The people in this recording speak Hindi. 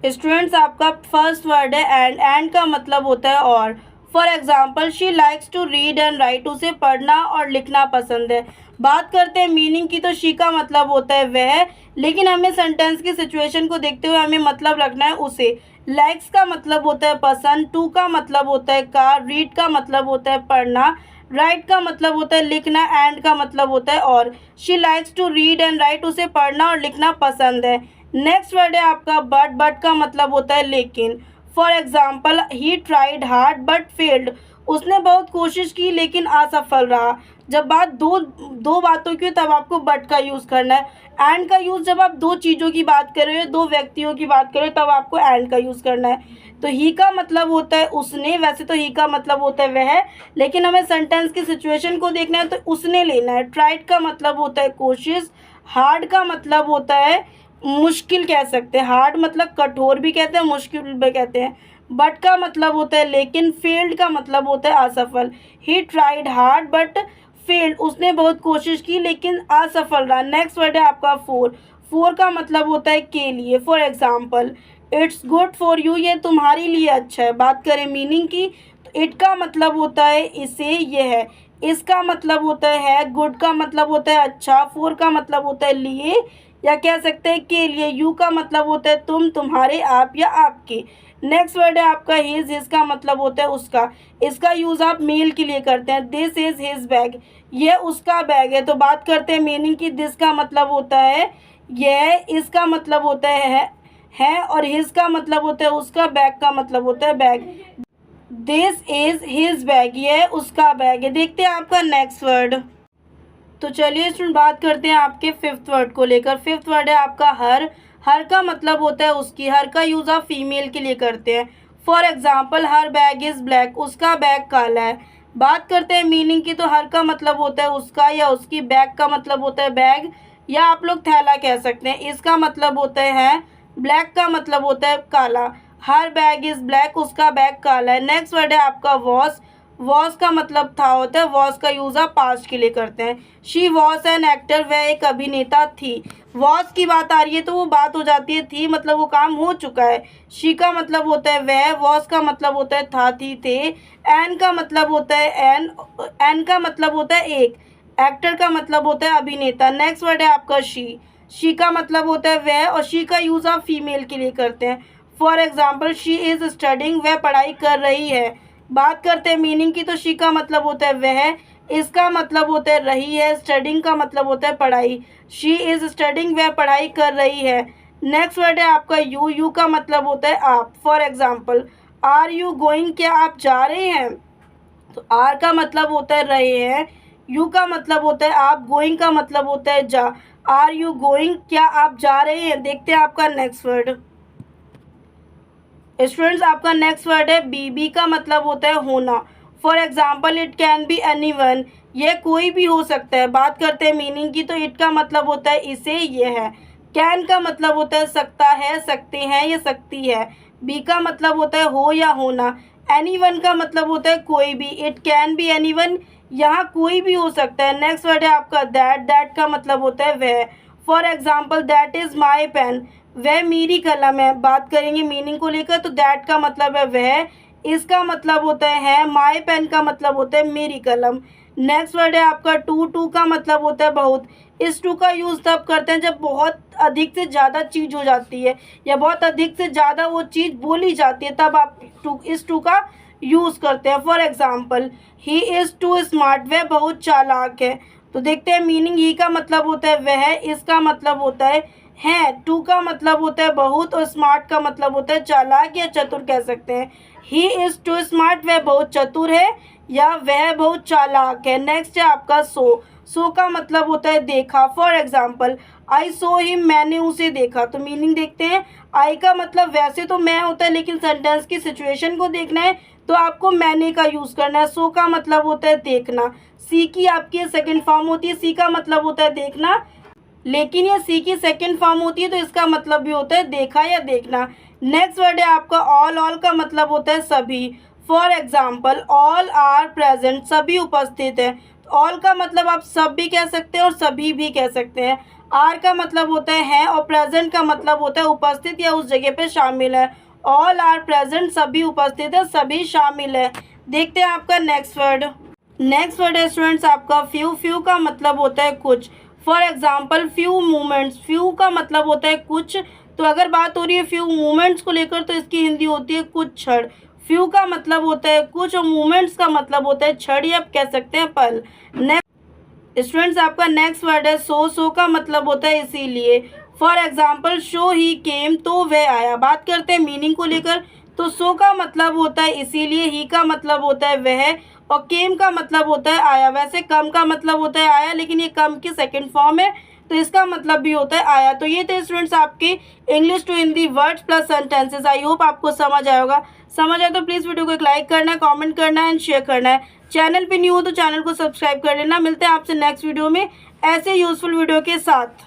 स्टूडेंट्स, आपका फर्स्ट वर्ड है एंड का मतलब होता है और। For example, she likes to read and write, उसे पढ़ना और लिखना पसंद है। बात करते हैं मीनिंग की, तो शी का मतलब होता है वह, लेकिन हमें सेंटेंस की सिचुएशन को देखते हुए हमें मतलब रखना है उसे। लाइक्स का मतलब होता है पसंद, टू का मतलब होता है का, रीड का मतलब होता है पढ़ना, राइट का मतलब होता है लिखना, एंड का मतलब होता है और। She likes to read and write, उसे पढ़ना और लिखना पसंद है। नेक्स्ट वर्ड है आपका बट का मतलब होता है लेकिन। For example, he tried hard but failed, उसने बहुत कोशिश की लेकिन असफल रहा। जब बात दो बातों की हो तब आपको बट का यूज़ करना है। एंड का यूज़ जब आप दो चीज़ों की बात कर रहे हो, दो व्यक्तियों की बात कर रहे हो, तब आपको एंड का यूज़ करना है। तो ही का मतलब होता है उसने, वैसे तो ही का मतलब होता है वह, लेकिन हमें सेंटेंस की सिचुएशन को देखना है तो उसने लेना है। ट्राइड का मतलब होता है कोशिश, हार्ड का मतलब होता है मुश्किल कह सकते हैं, हार्ड मतलब कठोर भी कहते हैं, मुश्किल भी कहते हैं। बट का मतलब होता है लेकिन, फेल्ड का मतलब होता है असफल। He tried hard but failed, उसने बहुत कोशिश की लेकिन असफल रहा। नेक्स्ट वर्ड है आपका फोर का मतलब होता है के लिए। For example, it's good for you, ये तुम्हारे लिए अच्छा है। बात करें मीनिंग की, तो इट का मतलब होता है इसे, ये है। इसका मतलब होता है गुड का मतलब होता है अच्छा, फोर का मतलब होता है लिए या कह सकते हैं के लिए, यू का मतलब होता है तुम, तुम्हारे, आप या आपके। नेक्स्ट वर्ड है आपका हिज का मतलब होता है उसका। इसका यूज़ आप मेल के लिए करते हैं। दिस इज़ हिज बैग, यह उसका बैग है। तो बात करते हैं मीनिंग की, दिस का मतलब होता है यह, इसका मतलब होता है और हिज का मतलब होता है उसका, बैग का मतलब होता है bag. This is his bag, यह उसका बैग है। देखते हैं आपका नेक्स्ट वर्ड। तो चलिए स्टूडेंट, बात करते हैं आपके फिफ्थ वर्ड को लेकर। फिफ्थ वर्ड है आपका हर का मतलब होता है उसकी। हर का यूज़ आप फीमेल के लिए करते हैं। For example, her bag is black, उसका बैग काला है। बात करते हैं मीनिंग की, तो हर का मतलब होता है उसका या उसकी, बैग का मतलब होता है बैग या आप लोग थैला कह सकते हैं। इसका मतलब होता है ब्लैक का मतलब होता है काला। हर बैग इज़ ब्लैक, उसका बैग काला है। नेक्स्ट वर्ड है आपका वॉस का मतलब था होता है। वॉस का यूज़ आप पास्ट के लिए करते हैं। शी वॉस एन एक्टर, वह एक अभिनेता थी। वॉस की बात आ रही है तो वो बात हो जाती है थी, मतलब वो काम हो चुका है। शी का मतलब होता है वह, वॉस का मतलब होता है था, थी, थे। एन का मतलब होता है एन का मतलब होता है एक। एक्टर का मतलब होता है अभिनेता। नेक्स्ट वर्ड है आपका शी का मतलब होता है वह और शी का यूज़ आप फीमेल के लिए करते हैं। For example, she is studying, वह पढ़ाई कर रही है। बात करते हैं मीनिंग की, तो शी का मतलब होता है वह, इसका मतलब होता है रही है, स्टडिंग का मतलब होता है पढ़ाई। शी इज़ स्टडिंग, वह पढ़ाई कर रही है। नेक्स्ट वर्ड है आपका यू का मतलब होता है आप। For example, are you going, क्या आप जा रहे हैं। तो आर का मतलब होता है रहे हैं, यू का मतलब होता है आप, गोइंग का मतलब होता है जा। आर यू गोइंग, क्या आप जा रहे हैं। देखते हैं आपका नेक्स्ट वर्ड। स्टूडेंट्स, आपका नेक्स्ट वर्ड है बी का मतलब होता है होना। For example, it can be any one, यह कोई भी हो सकता है। बात करते हैं मीनिंग की, तो इट का मतलब होता है इसे, ये है। कैन का मतलब होता है सकता है, सकते हैं या सकती है। बी का मतलब होता है हो या होना। एनी वन का मतलब होता है कोई भी। It can be any one, यहाँ कोई भी हो सकता है। नेक्स्ट वर्ड है आपका दैट का मतलब होता है वह। For example, that is my pen, वह मेरी कलम है। बात करेंगे मीनिंग को लेकर, तो दैट का मतलब है वह, इसका मतलब होता है माई पेन का मतलब होता है मेरी कलम। नेक्स्ट वर्ड है आपका टू का मतलब होता है बहुत। इस टू का यूज़ तब करते हैं जब बहुत अधिक से ज़्यादा चीज़ हो जाती है या बहुत अधिक से ज़्यादा वो चीज़ बोली जाती है, तब आप इस टू का यूज़ करते हैं। For example, he is too smart, वह बहुत चालाक है। तो देखते हैं मीनिंग, ही का मतलब होता है वह, इसका मतलब होता है, टू का मतलब होता है बहुत और स्मार्ट का मतलब होता है चालाक या चतुर कह सकते हैं। ही इज़ टू स्मार्ट, वह बहुत चतुर है या वह बहुत चालाक है। नेक्स्ट है आपका सो का मतलब होता है देखा। For example, I saw him, मैंने उसे देखा। तो मीनिंग देखते हैं। आई का मतलब वैसे तो मैं होता है, लेकिन सेंटेंस की सिचुएशन को देखना है तो आपको मैंने का यूज़ करना है। सो का मतलब होता है देखना। सी की आपकी सेकेंड फॉर्म होती है, सी का मतलब होता है देखना, लेकिन ये सी की सेकेंड फॉर्म होती है तो इसका मतलब भी होता है देखा या देखना। नेक्स्ट वर्ड है आपका ऑल का मतलब होता है सभी। For example, all are present, सभी उपस्थित हैं। ऑल का मतलब आप सब भी कह सकते हैं और सभी भी कह सकते हैं। आर का मतलब होता है और प्रेजेंट का मतलब होता है उपस्थित या उस जगह पे शामिल है। ऑल आर प्रेजेंट, सभी उपस्थित है, सभी शामिल है। देखते हैं आपका नेक्स्ट वर्ड। नेक्स्ट वर्ड है स्टूडेंट्स आपका फ्यू। फ्यू का मतलब होता है कुछ। For example few moments, few का मतलब होता है कुछ। तो अगर बात हो रही है फ्यू मोमेंट्स को लेकर तो इसकी हिंदी होती है कुछ क्षण। फ्यू का मतलब होता है कुछ और मोमेंट्स का मतलब होता है क्षण, या आप कह सकते हैं पल। स्टूडेंट्स आपका नेक्स्ट वर्ड है सो। सो का मतलब होता है इसीलिए। फॉर एग्जाम्पल शो ही केम, तो वह आया। बात करते हैं मीनिंग को लेकर, तो सो का मतलब होता है इसीलिए, ही का मतलब होता है वह, और केम का मतलब होता है आया। वैसे कम का मतलब होता है आया, लेकिन ये कम की सेकंड फॉर्म है, तो इसका मतलब भी होता है आया। तो ये थे स्टूडेंट्स आपके English to Hindi words plus sentences. I hope आपको समझ आया होगा। समझ आए तो प्लीज़ वीडियो को एक लाइक करना है, कमेंट करना है एंड शेयर करना है। चैनल पे न्यू हो तो चैनल को सब्सक्राइब कर लेना। मिलते हैं आपसे नेक्स्ट वीडियो में ऐसे यूजफुल वीडियो के साथ।